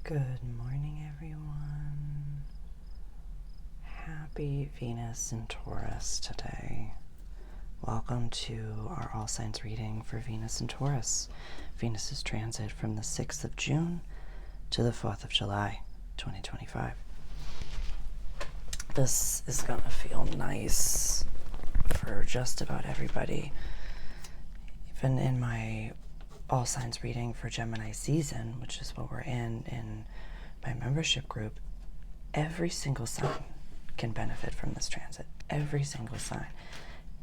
Good morning, everyone. Happy Venus in Taurus today. Welcome to our all signs reading for Venus in Taurus. Venus's transit from the 6th of June to the 4th of July, 2025. This is going to feel nice for just about everybody. Even in my all signs reading for Gemini season, which is what we're in my membership group, every single sign can benefit from this transit. Every single sign.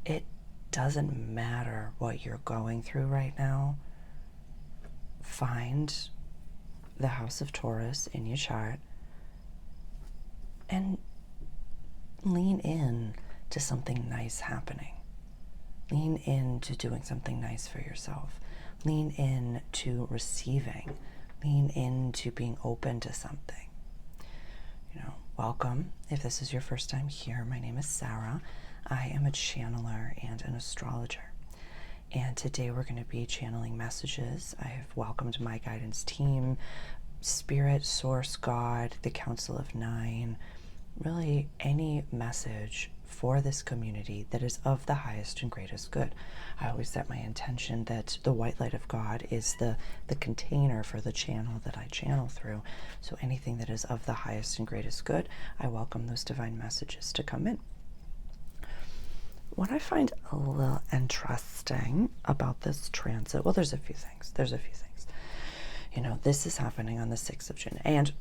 It doesn't matter what you're going through right now. Find the house of Taurus in your chart and lean in to something nice happening. Lean into doing something nice for yourself. Lean in to receiving. Lean into being open to something. Welcome. If this is your first time here, my name is Sarah. I am a channeler and an astrologer. And today we're going to be channeling messages. I have welcomed my guidance team, Spirit, Source, God, the Council of Nine, really any message for this community that is of the highest and greatest good. I always set my intention that the white light of God is the container for the channel that I channel through. So anything that is of the highest and greatest good, I welcome those divine messages to come in. What I find a little interesting about this transit, well, there's a few things. This is happening on the 6th of June. And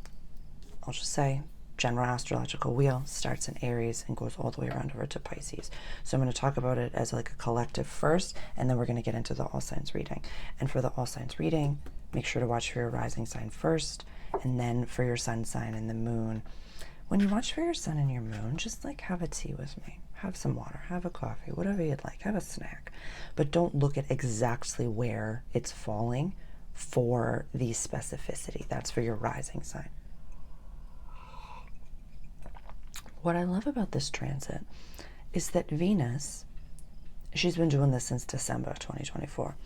I'll just say, general astrological wheel starts in Aries and goes all the way around over to Pisces. So I'm going to talk about it as like a collective first, and then we're going to get into the all signs reading. And for the all signs reading, make sure to watch for your rising sign first, and then for your sun sign and the moon. When you watch for your sun and your moon, just like have a tea with me. Have some water, have a coffee, whatever you'd like, have a snack. But don't look at exactly where it's falling for the specificity. That's for your rising sign. What I love about this transit is that Venus, she's been doing this since December of 2024.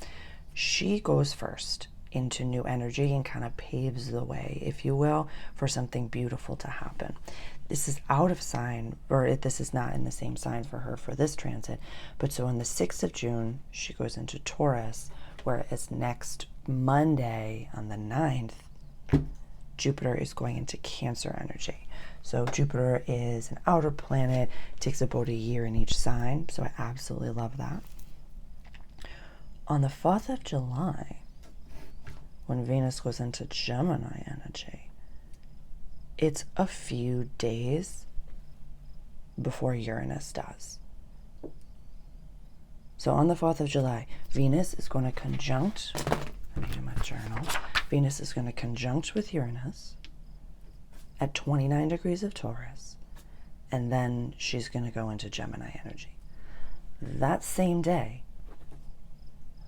She goes first into new energy and kind of paves the way, if you will, for something beautiful to happen. This is out of sign, this is not in the same sign for her for this transit. But so on the 6th of June, she goes into Taurus, whereas next Monday on the 9th, Jupiter is going into Cancer energy. So Jupiter is an outer planet. It takes about a year in each sign. So I absolutely love that. On the 4th of July, when Venus goes into Gemini energy, it's a few days before Uranus does. So on the 4th of July, Venus is going to conjunct, let me do my journal. Venus is going to conjunct with Uranus at 29 degrees of Taurus, and then she's going to go into Gemini energy. That same day,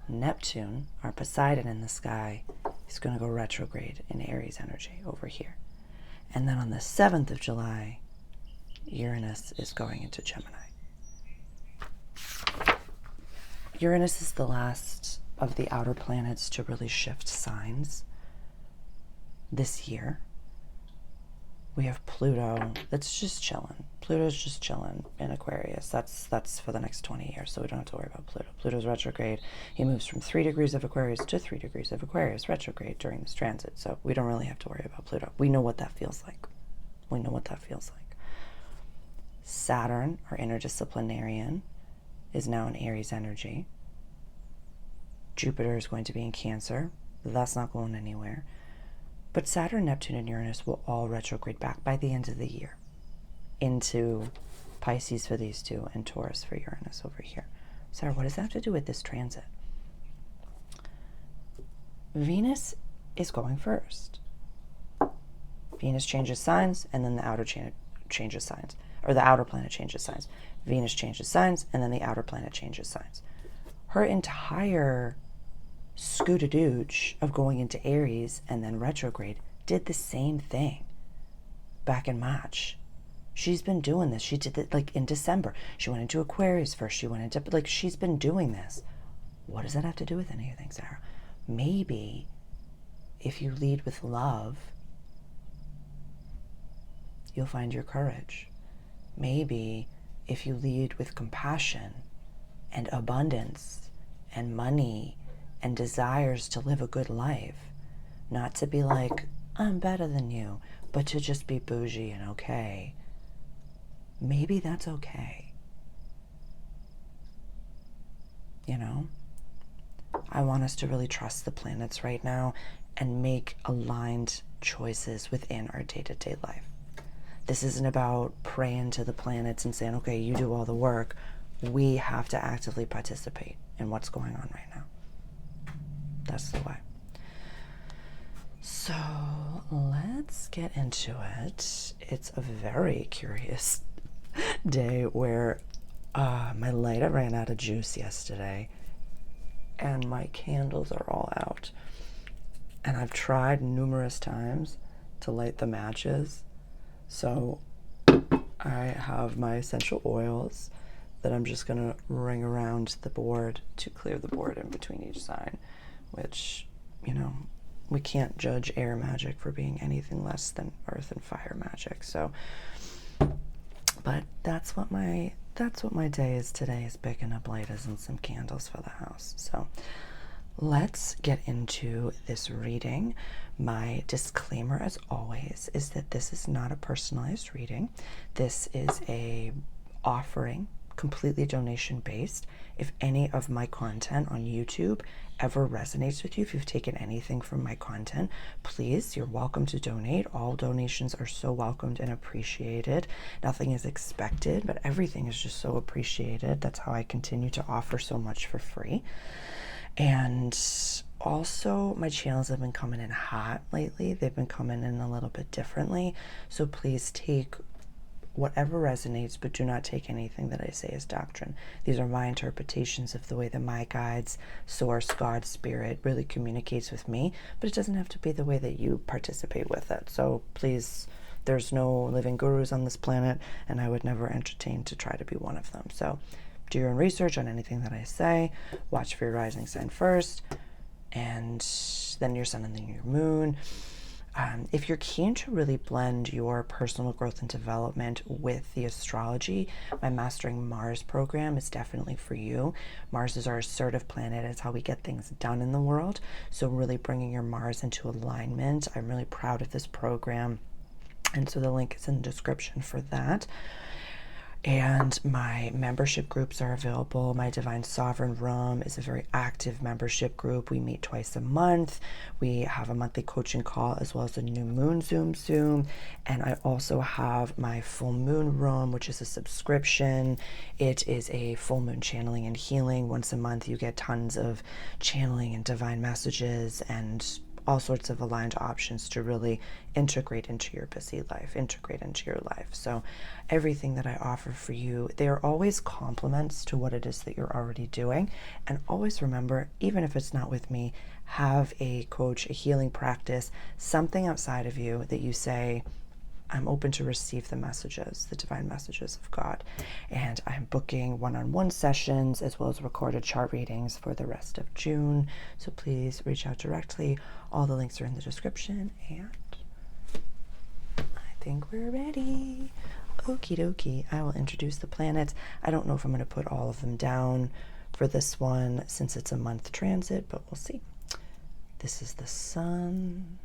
Neptune, our Poseidon in the sky, is going to go retrograde in Aries energy over here. And then on the 7th of July, Uranus is going into Gemini. Uranus is the last of the outer planets to really shift signs this year. We have Pluto that's just chilling. Pluto's just chilling in Aquarius. That's for the next 20 years, so we don't have to worry about Pluto. Pluto's retrograde. He moves from 3 degrees of Aquarius to 3 degrees of Aquarius retrograde during this transit, so we don't really have to worry about Pluto. We know what that feels like. Saturn, our interdisciplinarian, is now in Aries energy. Jupiter is going to be in Cancer. That's not going anywhere. But Saturn, Neptune, and Uranus will all retrograde back by the end of the year into Pisces for these two and Taurus for Uranus over here. Sarah, what does that have to do with this transit? Venus is going first. Venus changes signs, and then the outer changes signs. Or the outer planet changes signs. Venus changes signs, and then the outer planet changes signs. Her entire scoot-a-dooch of going into Aries and then retrograde did the same thing back in March. She's been doing this. She did it like in December. She went into Aquarius first. She went into, she's been doing this. What does that have to do with anything, Sarah? Maybe if you lead with love you'll find your courage. Maybe if you lead with compassion and abundance and money and desires to live a good life, not to be like, I'm better than you, but to just be bougie and okay, maybe that's okay. You know? I want us to really trust the planets right now and make aligned choices within our day-to-day life. This isn't about praying to the planets and saying, okay, you do all the work. We have to actively participate in what's going on right now. That's the way. So let's get into it. It's a very curious day where my lighter ran out of juice yesterday and my candles are all out. And I've tried numerous times to light the matches. So I have my essential oils that I'm just going to ring around the board to clear the board in between each sign, which, you know, we can't judge air magic for being anything less than earth and fire magic. So, but that's what my day is today, is picking up lighters and some candles for the house. So let's get into this reading. My disclaimer, as always, is that this is not a personalized reading. This is a offering, completely donation based. If any of my content on YouTube ever resonates with you, if you've taken anything from my content, please, you're welcome to donate. All donations are so welcomed and appreciated. Nothing is expected, but everything is just so appreciated. That's how I continue to offer so much for free. And also, my channels have been coming in hot lately. They've been coming in a little bit differently. So please take whatever resonates, but do not take anything that I say as doctrine. These are my interpretations of the way that my guides, source, God, spirit really communicates with me, but it doesn't have to be the way that you participate with it. So please, there's no living gurus on this planet, and I would never entertain to try to be one of them. So do your own research on anything that I say. Watch for your rising sign first, and then your sun and then your moon. If you're keen to really blend your personal growth and development with the astrology, my Mastering Mars program is definitely for you. Mars is our assertive planet. It's how we get things done in the world. So really bringing your Mars into alignment. I'm really proud of this program. And so the link is in the description for that. And my membership groups are available. My Divine Sovereign Room is a very active membership group. We meet twice a month. We have a monthly coaching call as well as a new moon Zoom. And I also have my full moon room, which is a subscription. It is a full moon channeling and healing. Once a month, you get tons of channeling and divine messages and all sorts of aligned options to really integrate into your busy life, integrate into your life. So everything that I offer for you, they are always complements to what it is that you're already doing. And always remember, even if it's not with me, have a coach, a healing practice, something outside of you that you say, I'm open to receive the messages, the divine messages of God. And I'm booking one-on-one sessions as well as recorded chart readings for the rest of June. So please reach out directly. All the links are in the description. And I think we're ready. Okie dokie. I will introduce the planets. I don't know if I'm going to put all of them down for this one since it's a month transit, but we'll see. This is the sun.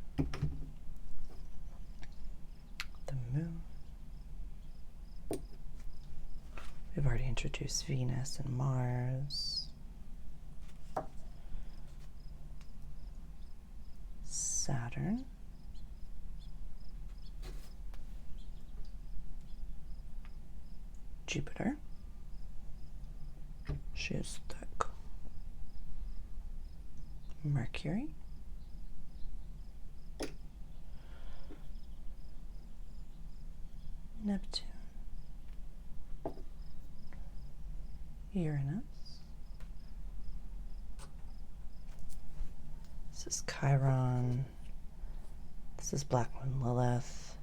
The moon. We've already introduced Venus and Mars. Saturn. Jupiter. She is thick. Mercury. Neptune, Uranus, this is Chiron, this is Black Moon Lilith.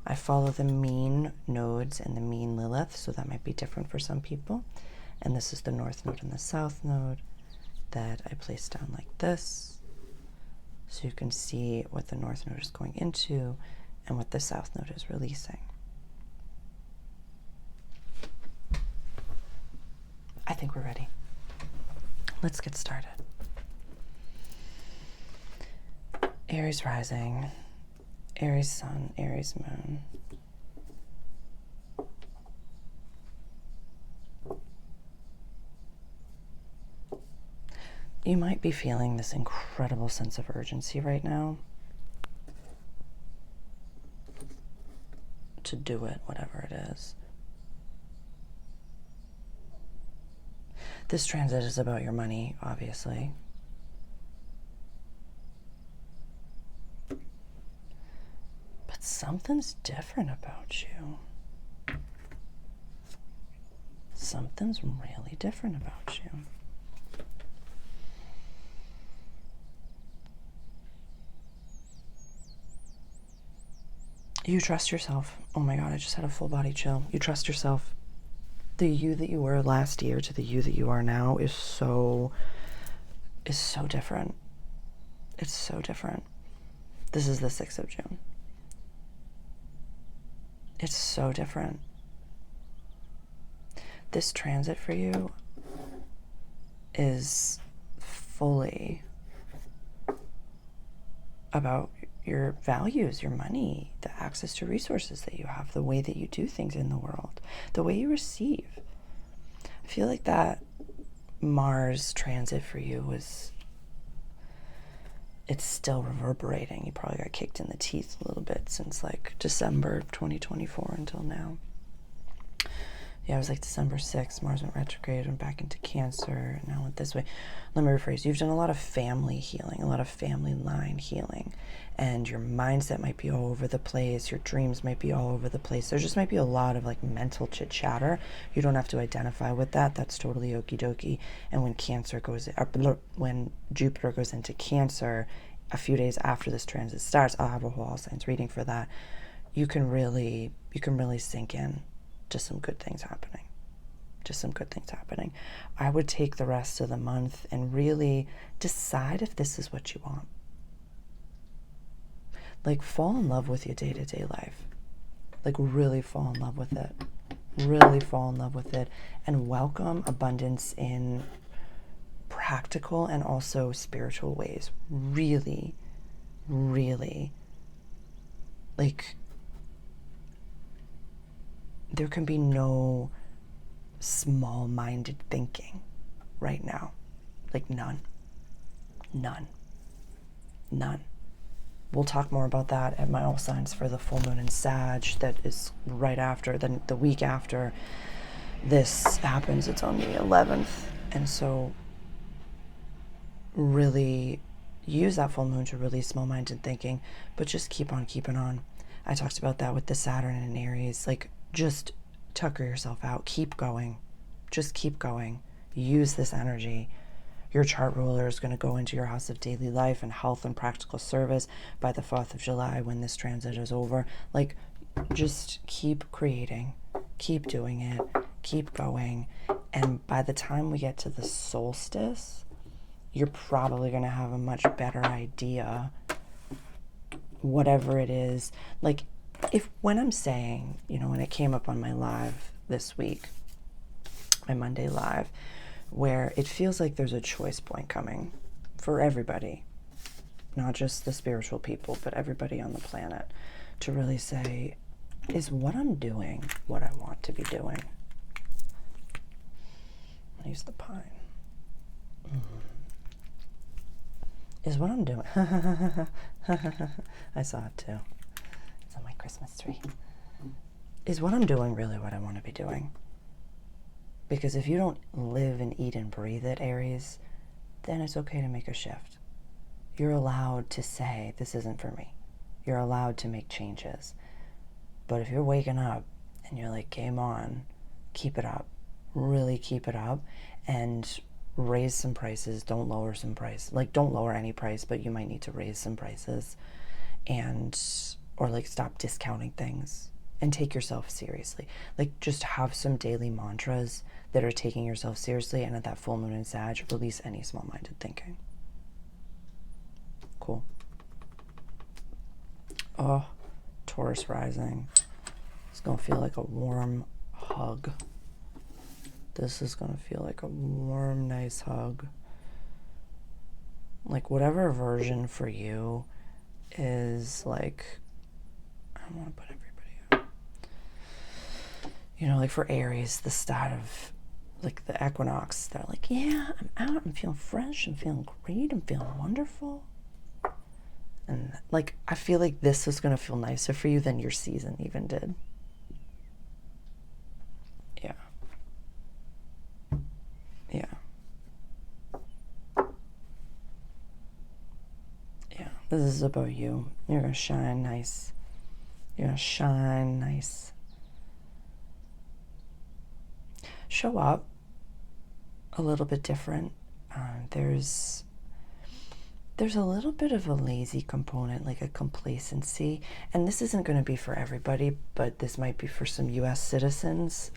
I follow the mean nodes and the mean Lilith, so that might be different for some people. And this is the North Node and the South Node that I place down like this. So you can see what the North Node is going into and what the South Node is releasing. I think we're ready. Let's get started. Aries rising, Aries sun, Aries moon. You might be feeling this incredible sense of urgency right now to do it, whatever it is. This transit is about your money, obviously. But something's different about you. Something's really different about you. You trust yourself. Oh my God, I just had a full body chill. You trust yourself. The you that you were last year to the you that you are now is so different. It's so different. This is the 6th of June. It's so different. This transit for you is fully about your values, your money, the access to resources that you have, the way that you do things in the world, the way you receive. I feel like that Mars transit for you it's still reverberating. You probably got kicked in the teeth a little bit since like December of 2024 until now. Yeah, it was like December 6th, Mars went retrograde and back into Cancer, and now went this way. Let me rephrase. You've done a lot of family healing, a lot of family line healing, and your mindset might be all over the place. Your dreams might be all over the place. There just might be a lot of like mental chit chatter. You don't have to identify with that. That's totally okie dokie. And when Jupiter goes into Cancer, a few days after this transit starts, I'll have a whole all signs reading for that. You can really sink in. Just some good things happening. I would take the rest of the month and really decide if this is what you want. Like, fall in love with your day-to-day life. Like, really fall in love with it. And welcome abundance in practical and also spiritual ways. Really, like, there can be no small-minded thinking right now. Like, none. We'll talk more about that at my all signs for the full moon in Sag that is right after, then the week after this happens. It's on the 11th. And so really use that full moon to release small-minded thinking, but just keep on keeping on. I talked about that with the Saturn and Aries. Like, just tucker yourself out. Keep going. Just keep going. Use this energy. Your chart ruler is going to go into your house of daily life and health and practical service by the 4th of July when this transit is over. Like, just keep creating. Keep doing it. Keep going. And by the time we get to the solstice, you're probably going to have a much better idea, whatever it is. Like, when I'm saying, when it came up on my live this week, my Monday live, where it feels like there's a choice point coming for everybody, not just the spiritual people, but everybody on the planet, to really say, is what I'm doing what I want to be doing? I'll use the pine. Is what I'm doing. I saw it too. It's on my Christmas tree. Is what I'm doing really what I want to be doing? Because if you don't live and eat and breathe it, Aries, then it's okay to make a shift. You're allowed to say, this isn't for me. You're allowed to make changes. But if you're waking up and you're like, game on, keep it up. Really keep it up. And raise some prices. Don't lower some price. Like, don't lower any price, but you might need to raise some prices. Or like, stop discounting things. And take yourself seriously. Like, just have some daily mantras that are taking yourself seriously, and at that full moon in Sag, release any small-minded thinking. Cool. Oh, Taurus rising. It's going to feel like a warm hug. This is going to feel like a warm, nice hug. Like whatever version for you is like, I don't want to put everybody up. You know, like for Aries, the start of like the equinox, they're like, yeah, I'm out, I'm feeling fresh, I'm feeling great, I'm feeling wonderful. And like, I feel like this is going to feel nicer for you than your season even did. Yeah. Yeah. Yeah. This is about you. You're going to shine nice. You're going to shine nice. Show up a little bit different. There's a little bit of a lazy component, like a complacency, and this isn't going to be for everybody, but this might be for some U.S. citizens.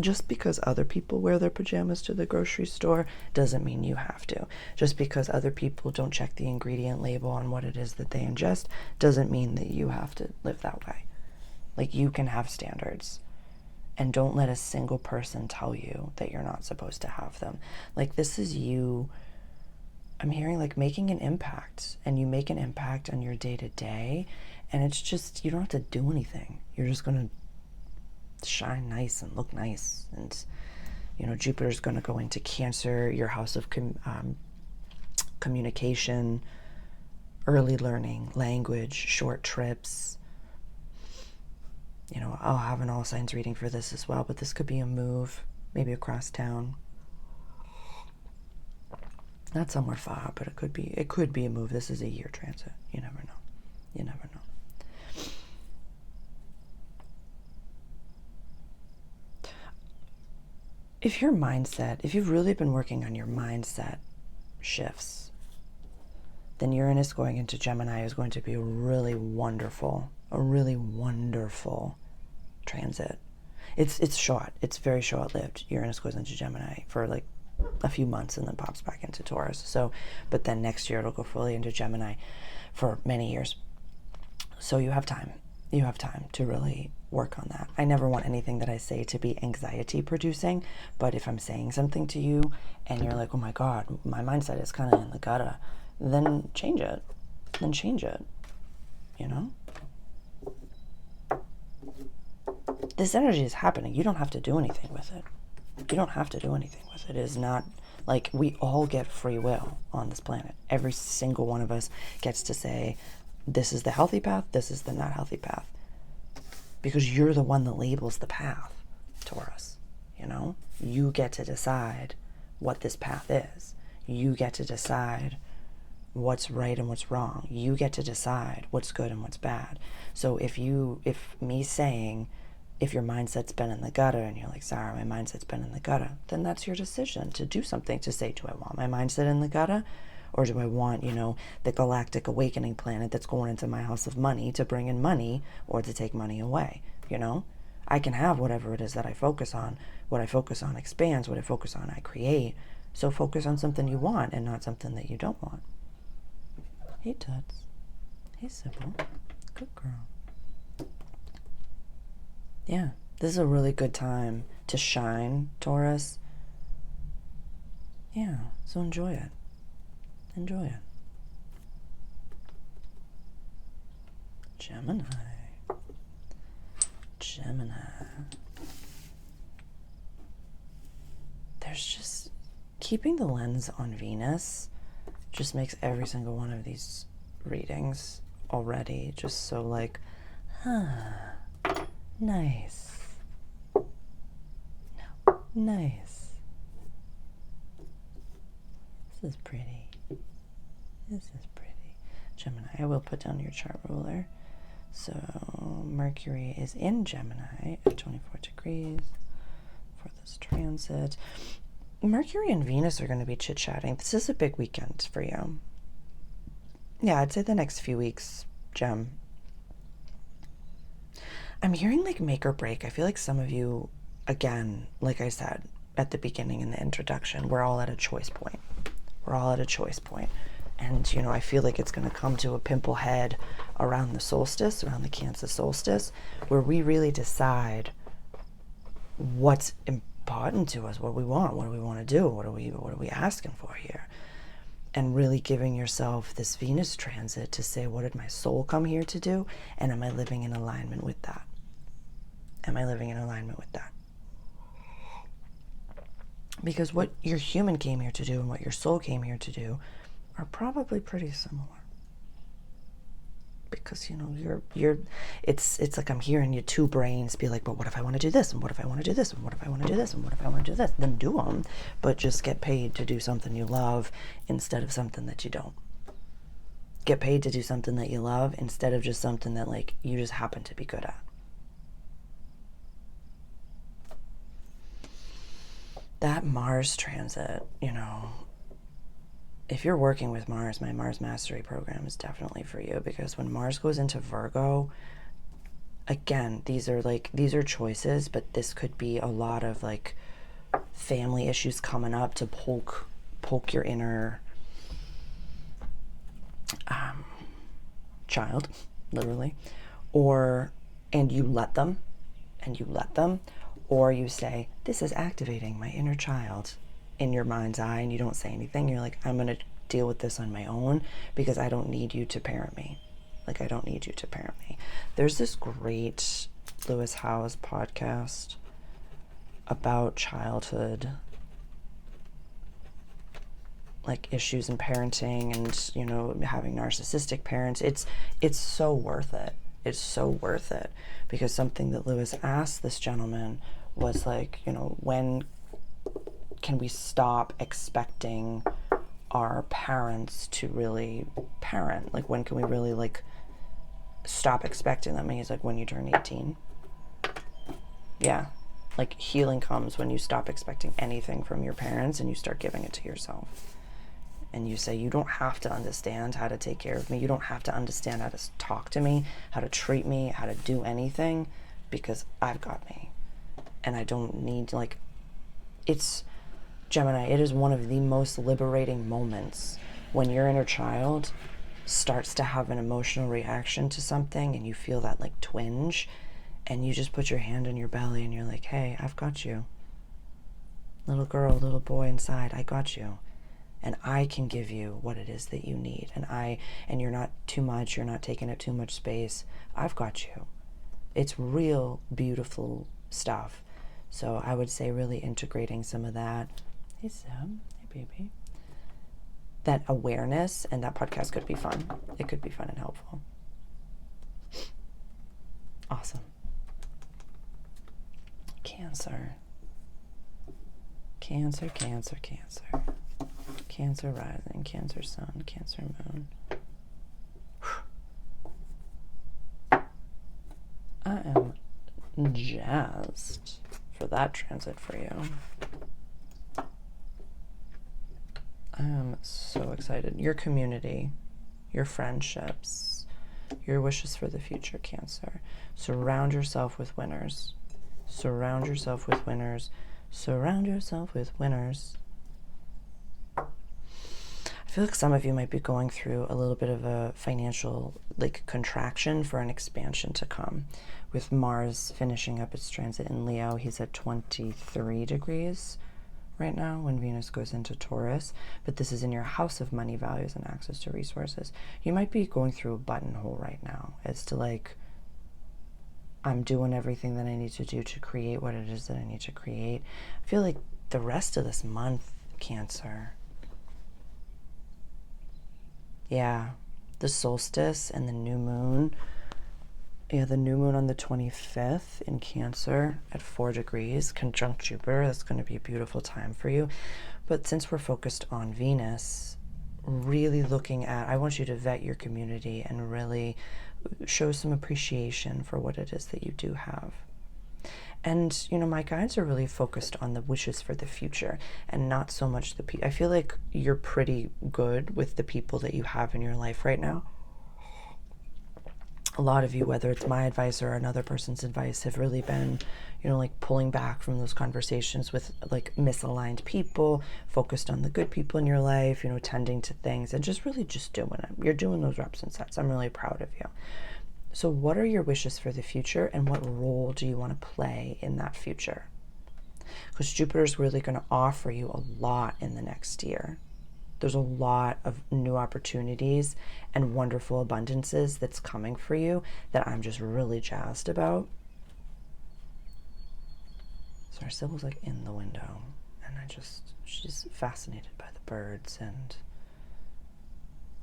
Just because other people wear their pajamas to the grocery store doesn't mean you have to. Just because other people don't check the ingredient label on what it is that they ingest doesn't mean that you have to live that way. Like, you can have standards. And don't let a single person tell you that you're not supposed to have them. Like, this is you, I'm hearing, like, making an impact. And you make an impact on your day-to-day. And it's just, you don't have to do anything. You're just going to shine nice and look nice. And, you know, Jupiter's going to go into Cancer, your house of communication, early learning, language, short trips. You know, I'll have an all signs reading for this as well, but this could be a move, maybe across town. Not somewhere far, but it could be a move. This is a year transit. You never know. You never know. If your mindset, if you've really been working on your mindset shifts, then Uranus going into Gemini is going to be a really wonderful transit. It's short. It's very short-lived. Uranus goes into Gemini for like a few months and then pops back into Taurus. So, but then next year it'll go fully into Gemini for many years. So you have time. You have time to really work on that. I never want anything that I say to be anxiety producing, but if I'm saying something to you and you're like, oh my God, my mindset is kind of in the gutter, then change it. You know? This energy is happening. You don't have to do anything with it. It is not like, we all get free will on this planet. Every single one of us gets to say, this is the healthy path, this is the not healthy path. Because you're the one that labels the path, Taurus. You know? You get to decide what this path is. You get to decide what's right and what's wrong. You get to decide what's good and what's bad. So if me saying, if your mindset's been in the gutter and you're like, Sarah, my mindset's been in the gutter, then that's your decision to do something, to say, do I want my mindset in the gutter? Or do I want, you know, the galactic awakening planet that's going into my house of money to bring in money or to take money away, you know? I can have whatever it is that I focus on. What I focus on expands. What I focus on, I create. So focus on something you want and not something that you don't want. Hey, Tuts. Hey, Sybil. Good girl. Yeah, this is a really good time to shine, Taurus. Yeah, so enjoy it. Enjoy it. Gemini. There's just, keeping the lens on Venus just makes every single one of these readings already just so like, nice. No, nice. This is pretty. Gemini, I will put down your chart ruler. So Mercury is in Gemini at 24 degrees for this transit. Mercury and Venus are going to be chit-chatting. This is a big weekend for you. Yeah, I'd say the next few weeks, Gem. I'm hearing like make or break. I feel like some of you, again, like I said at the beginning in the introduction, we're all at a choice point. And, you know, I feel like it's going to come to a pimple head around the solstice, around the Cancer solstice, where we really decide what's important to us, what we want, what do we want to do, what are we asking for here? And really giving yourself this Venus transit to say, what did my soul come here to do? And am I living in alignment with that? Am I living in alignment with that? Because what your human came here to do and what your soul came here to do are probably pretty similar. Because, you know, it's like I'm hearing your two brains be like, but what if I want to do this? And what if I want to do this? And what if I want to do this? And what if I want to do this? Then do them, but just get paid to do something you love instead of something that you don't. Get paid to do something that you love instead of just something that, like, you just happen to be good at. That Mars transit, you know, if you're working with Mars, my Mars Mastery program is definitely for you, because when Mars goes into Virgo, again, these are choices, but this could be a lot of like family issues coming up to poke your inner child, literally, and you let them, or you say, this is activating my inner child in your mind's eye, and you don't say anything. You're like, I'm going to deal with this on my own because I don't need you to parent me. Like, I don't need you to parent me. There's this great Lewis Howes podcast about childhood, like issues in parenting and, you know, having narcissistic parents. It's so worth it. It's so worth it, because something that Lewis asked this gentleman was like, you know, when can we stop expecting our parents to really parent? Like, when can we really, like, stop expecting them? And he's like, when you turn 18. Yeah. Like, healing comes when you stop expecting anything from your parents and you start giving it to yourself. And you say, you don't have to understand how to take care of me. You don't have to understand how to talk to me, how to treat me, how to do anything, because I've got me. And I don't need, like, it's, Gemini, it is one of the most liberating moments when your inner child starts to have an emotional reaction to something and you feel that, like, twinge, and you just put your hand on your belly and you're like, hey, I've got you. Little girl, little boy inside, I got you. And I can give you what it is that you need. And you're not too much, you're not taking up too much space. I've got you. It's real beautiful stuff. So I would say really integrating some of that. Hey Sam, hey baby. That awareness, and that podcast could be fun. It could be fun and helpful. Awesome. Cancer. Cancer, Cancer, Cancer. Cancer rising, Cancer sun, Cancer moon. I am jazzed for that transit for you. I am so excited. Your community, your friendships, your wishes for the future, Cancer. Surround yourself with winners. Surround yourself with winners. Surround yourself with winners. I feel like some of you might be going through a little bit of a financial, like, contraction for an expansion to come. With Mars finishing up its transit in Leo, he's at 23 degrees right now when Venus goes into Taurus, but this is in your house of money, values, and access to resources. You might be going through a buttonhole right now as to, like, I'm doing everything that I need to do to create what it is that I need to create. I feel like the rest of this month, Cancer, yeah, the solstice and the new moon. Yeah, the new moon on the 25th in Cancer at 4 degrees, conjunct Jupiter. That's going to be a beautiful time for you. But since we're focused on Venus, really looking at, I want you to vet your community and really show some appreciation for what it is that you do have. And, you know, my guides are really focused on the wishes for the future and not so much the people. I feel like you're pretty good with the people that you have in your life right now. a lot of you, whether it's my advice or another person's advice, have really been, you know, like pulling back from those conversations with like misaligned people, focused on the good people in your life, you know, tending to things and just really just doing it. You're doing those reps and sets. I'm really proud of you. So what are your wishes for the future, and what role do you want to play in that future? Because Jupiter's really going to offer you a lot in the next year. There's a lot of new opportunities and wonderful abundances that's coming for you that I'm just really jazzed about. So our Sibyl's like in the window, and she's fascinated by the birds, and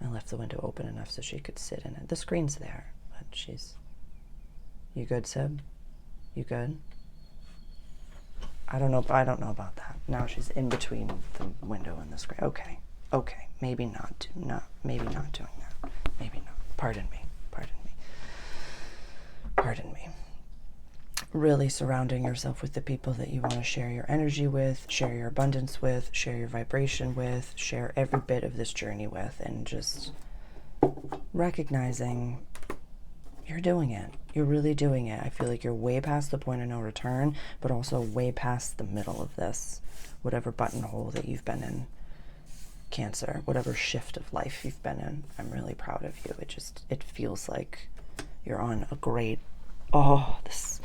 I left the window open enough so she could sit in it. The screen's there, but you good, Sib? You good? I don't know about that. Now she's in between the window and the screen. Okay, maybe not doing that. Maybe not. Pardon me. Really surrounding yourself with the people that you want to share your energy with, share your abundance with, share your vibration with, share every bit of this journey with, and just recognizing you're doing it. You're really doing it. I feel like you're way past the point of no return, but also way past the middle of this, whatever buttonhole that you've been in, Cancer, whatever shift of life you've been in. I'm really proud of you. It feels like you're on a great, this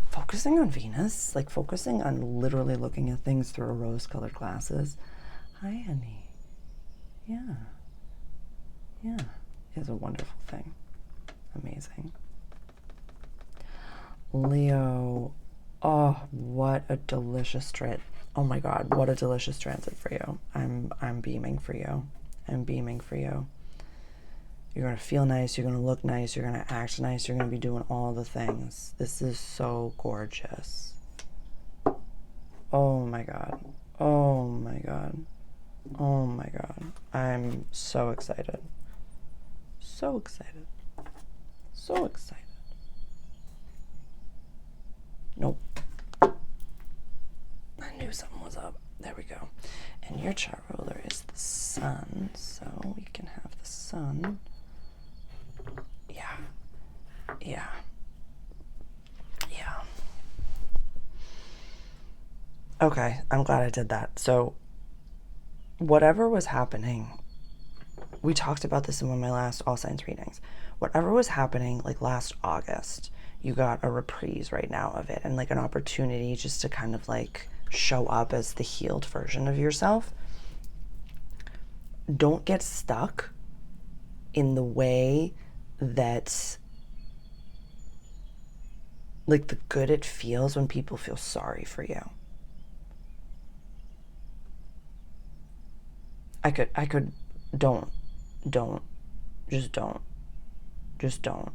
focusing on Venus, like focusing on literally looking at things through rose-colored glasses. Hi, honey. Yeah, it's a wonderful thing. Amazing. Leo, what a delicious transit. Oh my God, what a delicious transit for you. I'm beaming for you. You're going to feel nice, you're going to look nice, you're going to act nice, you're going to be doing all the things. This is so gorgeous. Oh my God. I'm so excited. Nope. I knew something was up. There we go. And your chart ruler is the sun, so we can have the sun. Yeah. Okay, I'm glad I did that. So whatever was happening, we talked about this in one of my last all signs readings. Whatever was happening like last August, you got a reprise right now of it, and like an opportunity just to kind of like show up as the healed version of yourself. Don't get stuck in the way that like the good it feels when people feel sorry for you. Just don't.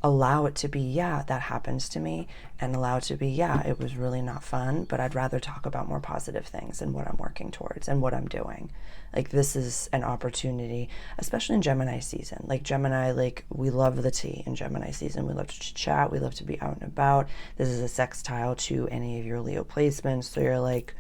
Allow it to be, yeah, that happens to me, and allow it to be, yeah, it was really not fun, but I'd rather talk about more positive things and what I'm working towards and what I'm doing. Like, this is an opportunity, especially in Gemini season. Like, Gemini, like, we love the tea in Gemini season. We love to chat. We love to be out and about. This is a sextile to any of your Leo placements. So you're like,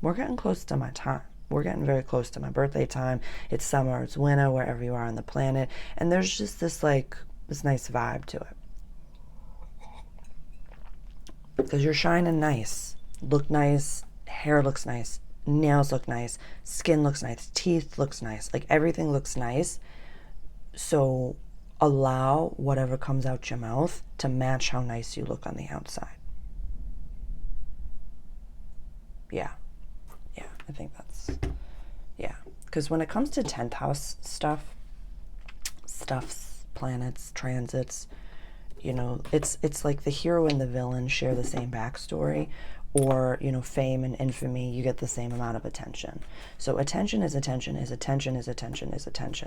we're getting close to my time. We're getting very close to my birthday time. It's summer, it's winter, wherever you are on the planet. And there's just this like, this nice vibe to it. Because you're shining nice. Look nice, hair looks nice, nails look nice, skin looks nice, teeth looks nice. Like everything looks nice. So allow whatever comes out your mouth to match how nice you look on the outside. Yeah. I think that's, because when it comes to 10th house stuffs, planets, transits, you know, it's like the hero and the villain share the same backstory, or, you know, fame and infamy, you get the same amount of attention. So attention is attention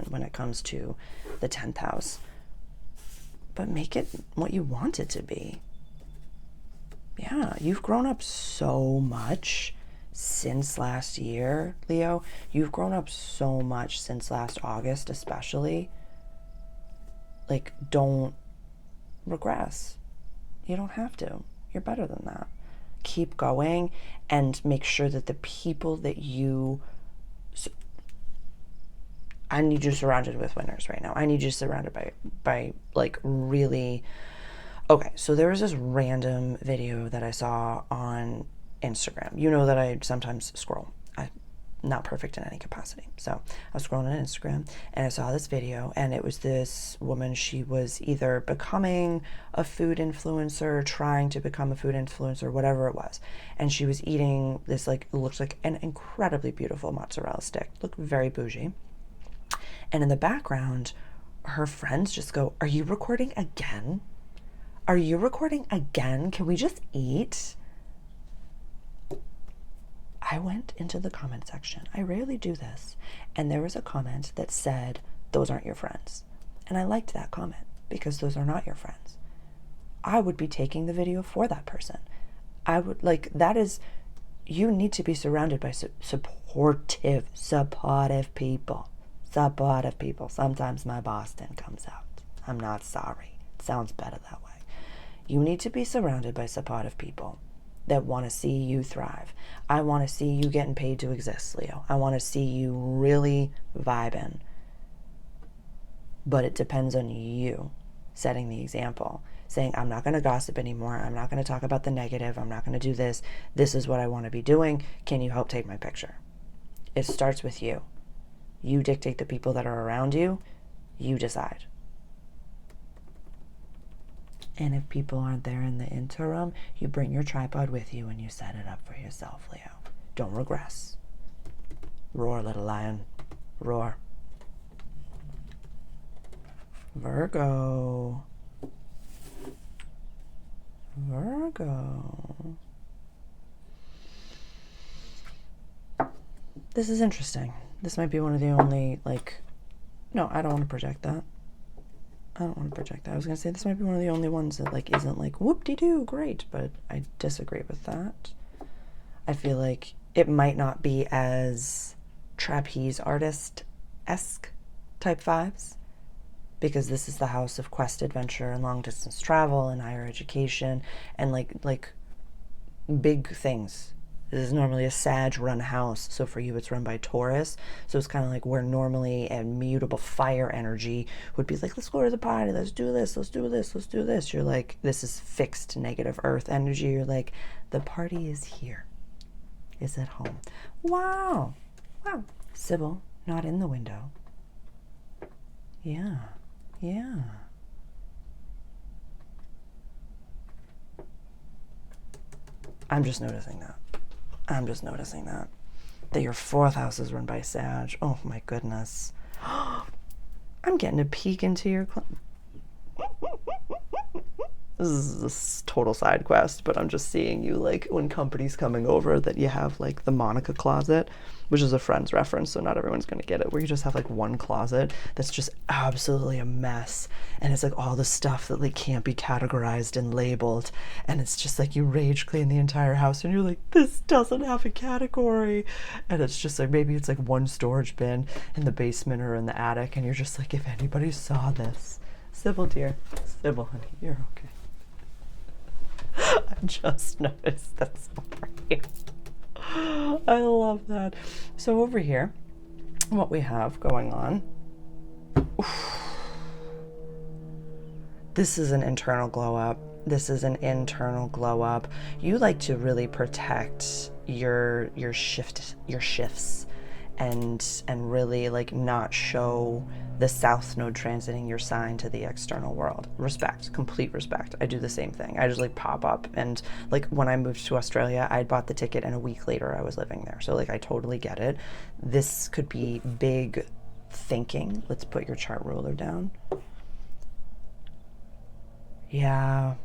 when it comes to the 10th house. But make it what you want it to be. Yeah, you've grown up so much since last year, Leo. You've grown up so much since last August, especially. Like, don't regress. You don't have to. You're better than that. Keep going and make sure that the people that you... I need you surrounded with winners right now. I need you surrounded by like really. Okay, so there was this random video that I saw on Instagram. You know that I sometimes scroll. I'm not perfect in any capacity. So I was scrolling on Instagram and I saw this video, and it was this woman. She was either becoming a food influencer, trying to become a food influencer, whatever it was. And she was eating this, like, it looks like an incredibly beautiful mozzarella stick. Looked very bougie. And in the background, her friends just go, "Are you recording again? Are you recording again? Can we just eat?" I went into the comment section. I rarely do this. And there was a comment that said, "Those aren't your friends." And I liked that comment because those are not your friends. I would be taking the video for that person. I would, like, that is, you need to be surrounded by supportive people. Supportive people. Sometimes my Boston comes out. I'm not sorry. It sounds better that way. You need to be surrounded by supportive people that want to see you thrive. I want to see you getting paid to exist, Leo. I want to see you really vibing. But it depends on you setting the example, saying, "I'm not going to gossip anymore. I'm not going to talk about the negative. I'm not going to do this. This is what I want to be doing. Can you help take my picture?" It starts with you. You dictate the people that are around you. You decide. And if people aren't there in the interim, you bring your tripod with you and you set it up for yourself, Leo. Don't regress. Roar, little lion. Roar. Virgo. Virgo. This is interesting. This might be one of the only, like, no, I don't want to project that. I don't want to project that. I was going to say this might be one of the only ones that, like, isn't like whoop-de-doo great, but I disagree with that. I feel like it might not be as trapeze artist-esque type vibes, because this is the house of quest, adventure, and long-distance travel, and higher education, and like big things. This is normally a Sag-run house, so for you it's run by Taurus. So it's kind of like where normally a mutable fire energy would be like, "Let's go to the party, let's do this, let's do this, let's do this." You're like, this is fixed negative earth energy. You're like, the party is here. It's at home. Wow. Wow. Sybil, not in the window. Yeah. Yeah. I'm just noticing that. That your fourth house is run by Sag. Oh my goodness. I'm getting a peek into your this is a total side quest, but I'm just seeing you, like, when company's coming over, that you have, like, the Monica closet, which is a Friends reference, so not everyone's gonna get it, where you just have, like, one closet that's just absolutely a mess, and it's, like, all the stuff that, like, can't be categorized and labeled, and it's just, like, you rage clean the entire house, and you're like, this doesn't have a category, and it's just, like, maybe it's, like, one storage bin in the basement or in the attic, and you're just like, if anybody saw this. Sybil, dear. Sybil, honey, you're okay. I just noticed that's over here. I love that. So over here, what we have going on, this is an internal glow up. You like to really protect your shifts and really, like, not show the South Node transiting your sign to the external world. Respect, complete respect. I do the same thing. I just, like, pop up, and, like, when I moved to Australia, I bought the ticket and a week later I was living there. So, like, I totally get it. This could be big thinking. Let's put your chart ruler down. Yeah.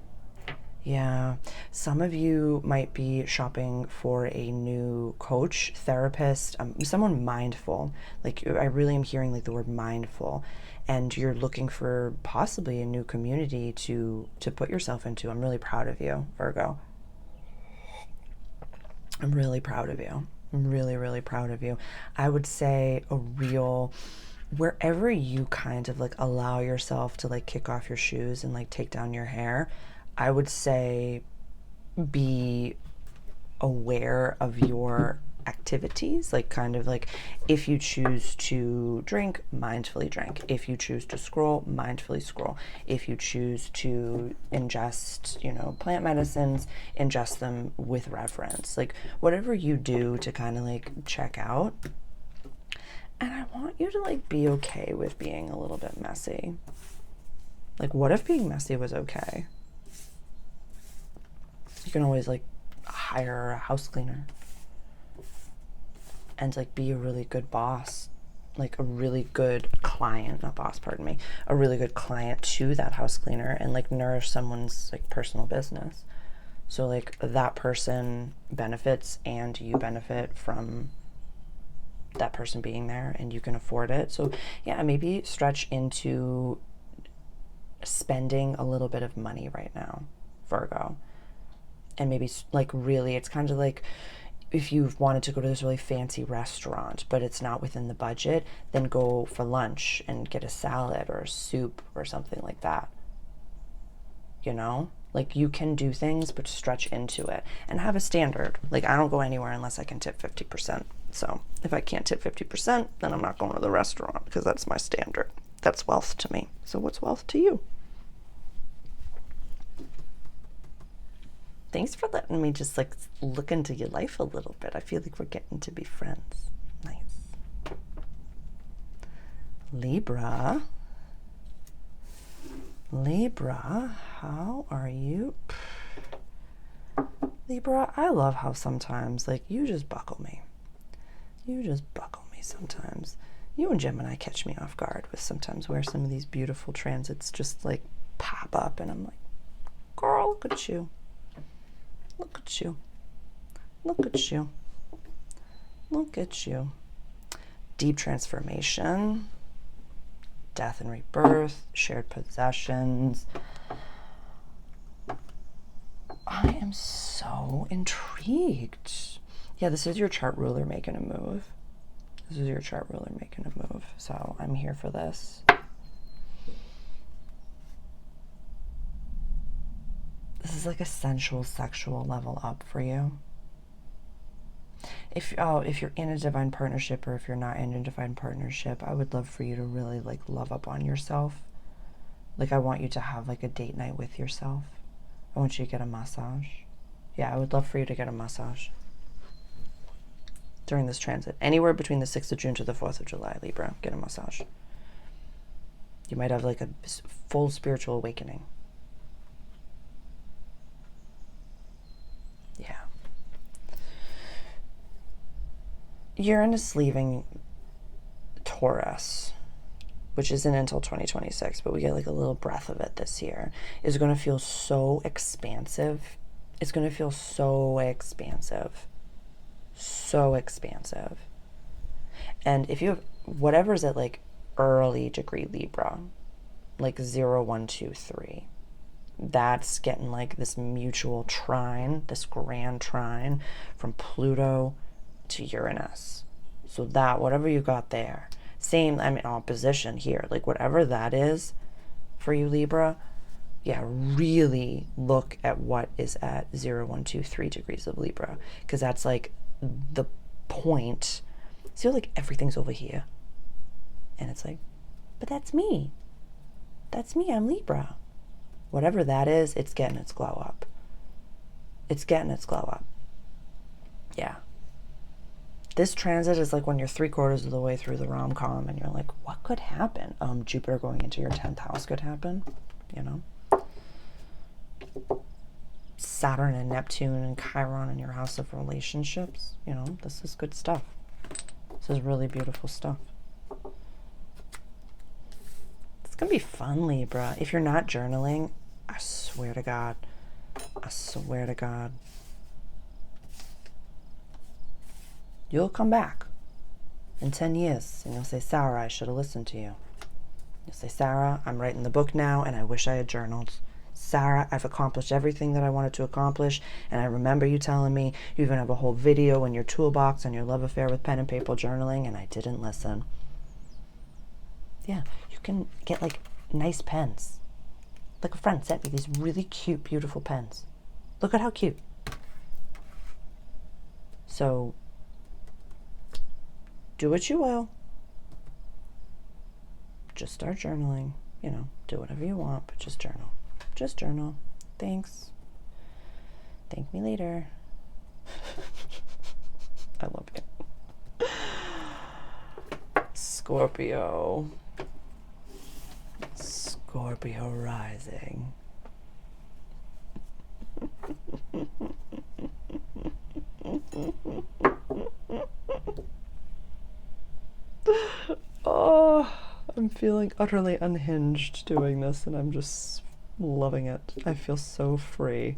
Some of you might be shopping for a new coach, therapist, someone mindful. Like, I really am hearing, like, the word mindful, and you're looking for possibly a new community to put yourself into. I'm really proud of you, Virgo. I'm really proud of you. I'm really, really proud of you. I would say wherever you kind of, like, allow yourself to, like, kick off your shoes and, like, take down your hair, I would say be aware of your activities, like kind of like if you choose to drink, mindfully drink. If you choose to scroll, mindfully scroll. If you choose to ingest, you know, plant medicines, ingest them with reverence. Like whatever you do to kind of like check out. And I want you to like be okay with being a little bit messy. Like what if being messy was okay? You can always like hire a house cleaner and like be a really good boss, like a really good client, not boss, pardon me, a really good client to that house cleaner, and like nourish someone's like personal business. So like that person benefits and you benefit from that person being there, and you can afford it. So yeah, maybe stretch into spending a little bit of money right now, Virgo. And maybe like really, it's kind of like if you've wanted to go to this really fancy restaurant, but it's not within the budget, then go for lunch and get a salad or a soup or something like that. You know, like you can do things, but stretch into it and have a standard. Like I don't go anywhere unless I can tip 50%. So if I can't tip 50%, then I'm not going to the restaurant because that's my standard. That's wealth to me. So what's wealth to you? Thanks for letting me just like look into your life a little bit. I feel like we're getting to be friends. Nice. Libra. Libra, how are you? Libra, I love how sometimes like you just buckle me. You just buckle me sometimes. You and Gemini catch me off guard with sometimes where some of these beautiful transits just like pop up, and I'm like, girl, look at you. Look at you. Look at you. Look at you. Deep transformation, death and rebirth, shared possessions. I am so intrigued. Yeah, this is your chart ruler making a move. This is your chart ruler making a move. So I'm here for this. This is like a sensual, sexual level up for you. If you're in a divine partnership, or if you're not in a divine partnership, I would love for you to really like love up on yourself. Like I want you to have like a date night with yourself. I want you to get a massage. Yeah, I would love for you to get a massage during this transit. Anywhere between the 6th of June to the 4th of July, Libra, get a massage. You might have like a full spiritual awakening. Yeah. Uranus leaving Taurus, which isn't until 2026, but we get like a little breath of it this year, is going to feel so expansive. It's going to feel so expansive. So expansive. And if you have whatever's at like early degree Libra, like 0, 1, 2, 3, that's getting like this mutual trine, this grand trine from Pluto to Uranus. So that, whatever you got there, same, I mean, opposition here, like whatever that is for you, Libra, yeah, really look at what is at 0, 1, 2, 3 degrees of Libra, because that's like the point. So like everything's over here, and it's like, but that's me. That's me, I'm Libra. Whatever that is, it's getting its glow up. It's getting its glow up. Yeah. This transit is like when you're 3/4 of the way through the rom-com and you're like, what could happen? Jupiter going into your 10th house could happen, you know? Saturn and Neptune and Chiron in your house of relationships, you know, this is good stuff. This is really beautiful stuff. It's gonna be fun, Libra. If you're not journaling, I swear to God, you'll come back in 10 years and you'll say, Sarah, I should have listened to you. You'll say, Sarah, I'm writing the book now and I wish I had journaled. Sarah, I've accomplished everything that I wanted to accomplish, and I remember you telling me you even have a whole video in your toolbox on your love affair with pen and paper journaling, and I didn't listen. Yeah, you can get like nice pens. Like a friend sent me these really cute, beautiful pens. Look at how cute. So do what you will. Just start journaling. You know, do whatever you want, but just journal. Just journal. Thanks. Thank me later. I love you. Scorpio. Scorpio rising. Oh, I'm feeling utterly unhinged doing this, and I'm just loving it. I feel so free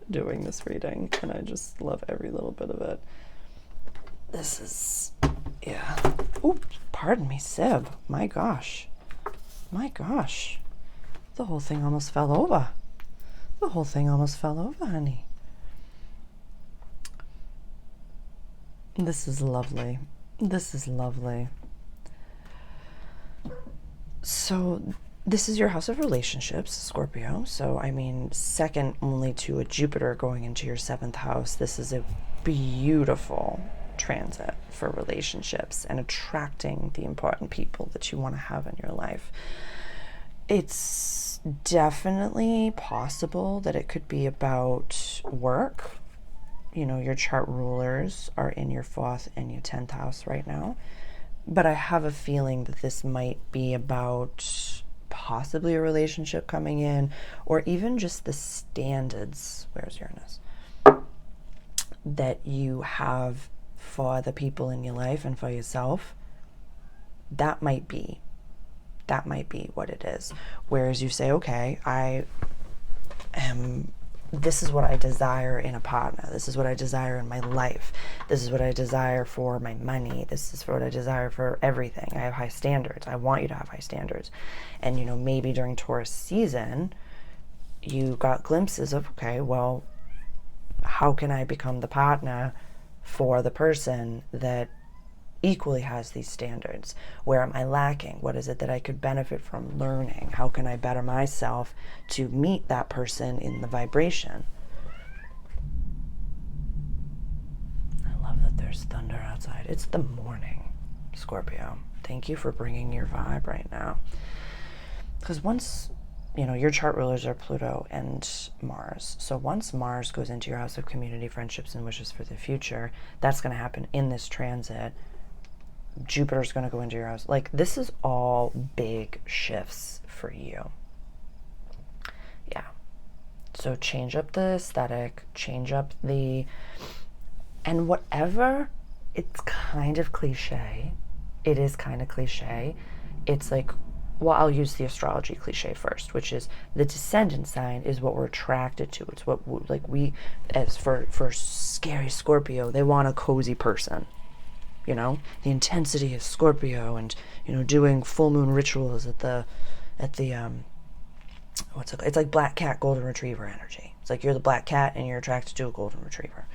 doing this reading, and I just love every little bit of it. This is, yeah. Oh, pardon me, Sib. My gosh. My gosh. The whole thing almost fell over. The whole thing almost fell over, honey. This is lovely. This is lovely. So this is your house of relationships, Scorpio. So, I mean, second only to a Jupiter going into your 7th house. This is a beautiful transit for relationships and attracting the important people that you want to have in your life. It's definitely possible that it could be about work. You know, your chart rulers are in your 4th and your 10th house right now. But I have a feeling that this might be about possibly a relationship coming in, or even just the standards, where's Uranus, that you have for the people in your life and for yourself. That might be what it is. Whereas you say, okay, this is what I desire in a partner. This is what I desire in my life. This is what I desire for my money. This is what I desire for everything. I have high standards. I want you to have high standards. And, you know, maybe during Taurus season, you got glimpses of, okay, well, how can I become the partner for the person that equally has these standards? Where am I lacking? What is it that I could benefit from learning? How can I better myself to meet that person in the vibration? I love that there's thunder outside. It's the morning, Scorpio. Thank you for bringing your vibe right now. Because once, you know, your chart rulers are Pluto and Mars. So once Mars goes into your house of community, friendships, and wishes for the future, that's going to happen in this transit. Jupiter's going to go into your house. Like, this is all big shifts for you. Yeah. So change up the aesthetic, change up the, and whatever, it's kind of cliche. It is kind of cliche. It's like, well, I'll use the astrology cliche first, which is the descendant sign is what we're attracted to. It's what, like, we, as for scary Scorpio, they want a cozy person. You know, the intensity of Scorpio, and, you know, doing full moon rituals at the what's it called? It's like black cat, golden retriever energy. It's like you're the black cat and you're attracted to a golden retriever.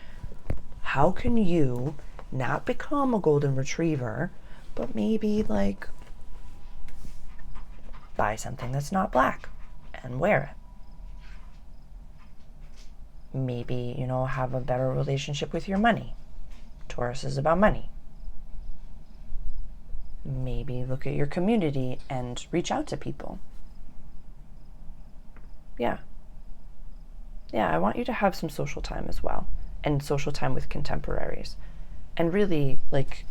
How can you not become a golden retriever, but maybe like buy something that's not black and wear it? Maybe, you know, have a better relationship with your money. Taurus is about money. Maybe look at your community and reach out to people. Yeah. Yeah, I want you to have some social time as well. And social time with contemporaries. And really, like,